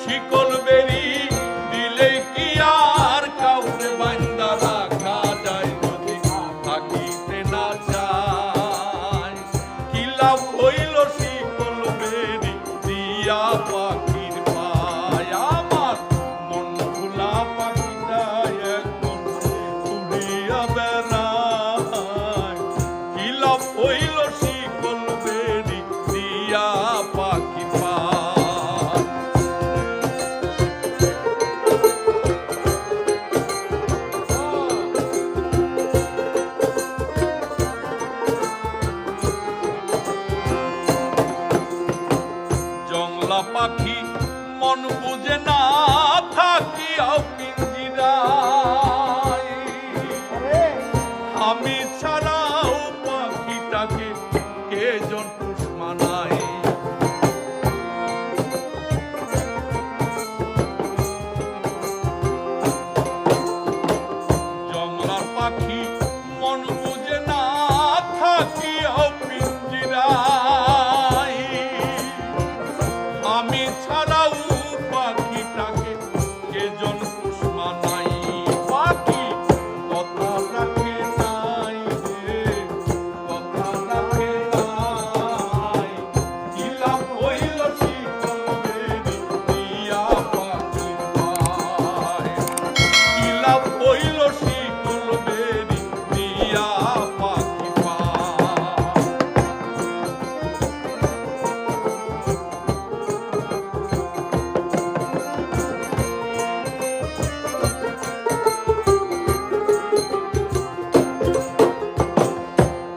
শিকল বেরি দিলে কি আর কাউকে বান্দা রাখা যায় যদি থাকিতে না চায় কি লাভ হইল শিকল বেরি দিয়া পাখির পায় আমার মন ভোলা পাখিটা এখন উড়িয়া বেড়ায় কি লাভ হইল শিকল বেরি দিয়া পাখির পায় জংলা পাখি মন বুঝে না থাকিয়াও পিঞ্জিরায় আমি ছাড়াও পাখিটাকে কে জন পুষ মানায় জংলার পাখি মন বুঝে না থাকিয়াও পিঞ্জিরায় আমি ছাড়াও পাখিটাকে কে জন পুষ মানাই পাখি কথা রাখে নাই রে কথা রাখে নাই কি লাভ হইল শিকল বেরি দিয়া পাখির পায় কি লাভ হইল শিকল বেরি দিয়া পাখির পায়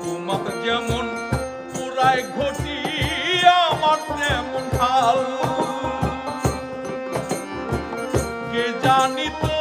তোমার যেমন পুরাই ঘটি আমার তেমন হাল কে জানি তো